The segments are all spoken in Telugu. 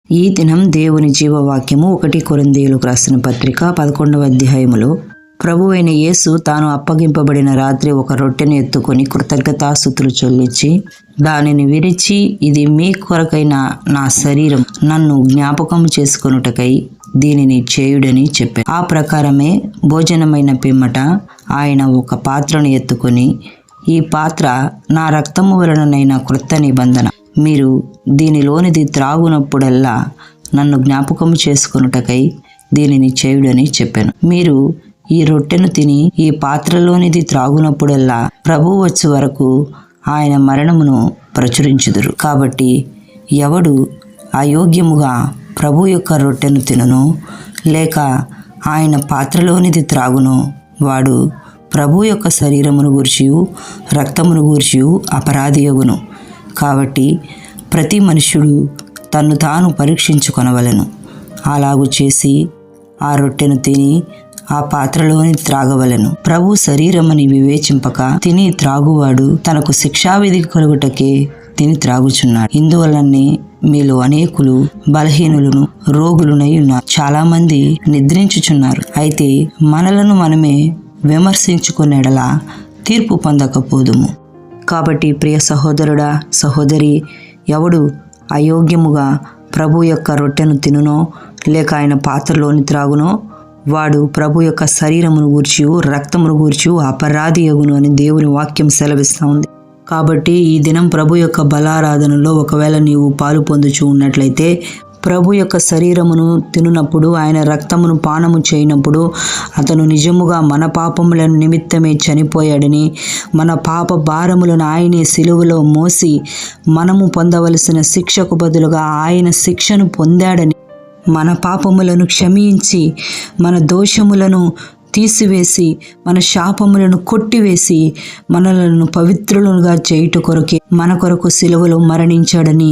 ఈ దినం దేవుని జీవవాక్యము 1 కొరింథీయులకు రాసిన పత్రిక 11వ అధ్యాయములో ప్రభువైన యేసు తాను అప్పగింపబడిన రాత్రి ఒక రొట్టెను ఎత్తుకొని కృతజ్ఞతాస్తుతులు చెల్లించి దానిని విరిచి, ఇది మీ కొరకైన నా శరీరం, నన్ను జ్ఞాపకం చేసుకొనుటకై దీనిని చేయుడని చెప్పారు. ఆ ప్రకారమే భోజనమైన పిమ్మట ఆయన ఒక పాత్రను ఎత్తుకొని, ఈ పాత్ర నా రక్తము వలననైన క్రొత్త నిబంధన, మీరు దీనిలోనిది త్రాగునప్పుడల్లా నన్ను జ్ఞాపకము చేసుకొనుటకై దీనిని చేయుడని చెప్పాను. మీరు ఈ రొట్టెను తిని ఈ పాత్రలోనిది త్రాగునప్పుడల్లా ప్రభువు వచ్చే వరకు ఆయన మరణమును ప్రచురించుదురు. కాబట్టి ఎవడు అయోగ్యముగా ప్రభు యొక్క రొట్టెను తినును లేక ఆయన పాత్రలోనిది త్రాగును, వాడు ప్రభు యొక్క శరీరమును గూర్చియు రక్తమును గూర్చియు అపరాధియగును. కాబట్టి ప్రతి మనుష్యుడు తన్ను తాను పరీక్షించుకొనవలెను. అలాగు చేసి ఆ రొట్టెను తిని ఆ పాత్రలోని త్రాగవలెను. ప్రభు శరీరమని వివేచింపక తిని త్రాగువాడు తనకు శిక్షావిధి కలుగుటకే తిని త్రాగుచున్నాడు. ఇందువలనే మీలో అనేకులు బలహీనులను రోగులునై ఉన్నారు. చాలా మంది నిద్రించుచున్నారు. అయితే మనలను మనమే విమర్శించుకునేడలా తీర్పు పొందకపోదుము. కాబట్టి ప్రియ సహోదరుడా, సహోదరి, ఎవడు అయోగ్యముగా ప్రభు యొక్క రొట్టెను తినునో లేక ఆయన పాత్రలోని త్రాగునో వాడు ప్రభు యొక్క శరీరమును గూర్చియు రక్తమును గూర్చియు అపరాధియగును అని దేవుని వాక్యం సెలవిస్తూ ఉంది. కాబట్టి ఈ దినం ప్రభు యొక్క బలారాధనలో ఒకవేళ నీవు పాలు పొందుచూ ఉన్నట్లయితే, ప్రభు యొక్క శరీరమును తినునప్పుడు, ఆయన రక్తమును పానము చేయనప్పుడు అతను నిజముగా మన పాపములను నిమిత్తమే చనిపోయాడని, మన పాప భారములను ఆయనే సిలువలో మోసి మనము పొందవలసిన శిక్షకు బదులుగా ఆయన శిక్షను పొందాడని, మన పాపములను క్షమించి మన దోషములను తీసివేసి మన శాపములను కొట్టివేసి మనలను పవిత్రులుగా చేయుట కొరకే మన కొరకు సిలువలో మరణించాడని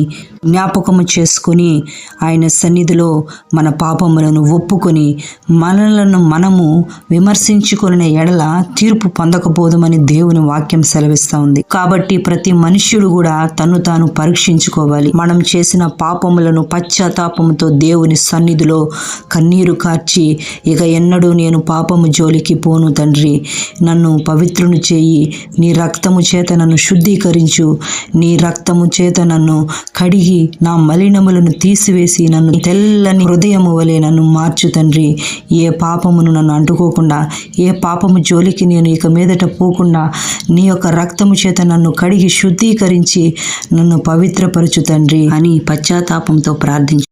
జ్ఞాపకము చేసుకుని ఆయన సన్నిధిలో మన పాపములను ఒప్పుకొని మనలను మనము విమర్శించుకునే ఎడల తీర్పు పొందకపోదామని దేవుని వాక్యం సెలవిస్తూ ఉంది. కాబట్టి ప్రతి మనుష్యుడు కూడా తను తాను పరీక్షించుకోవాలి. మనం చేసిన పాపములను పశ్చాత్తాపముతో దేవుని సన్నిధిలో కన్నీరు కార్చి, ఇక ఎన్నడూ నేను పాపము జోలికి పోను తండ్రి, నన్ను పవిత్రుని చేయి, నీ రక్తము చేత నన్ను శుద్ధీకరించు, నీ రక్తము చేత నన్ను కడిగి నా మలినములను తీసివేసి నన్ను తెల్లని హృదయము వలె నన్ను మార్చు తండ్రి. ఏ పాపమును నన్ను అంటుకోకుండా, ఏ పాపము జోలికి నేను ఇక మీదట పోకుండా నీ యొక్క రక్తము చేత నన్ను కడిగి శుద్ధీకరించి నన్ను పవిత్రపరచు తండ్రి అని పశ్చాత్తాపంతో ప్రార్థించు.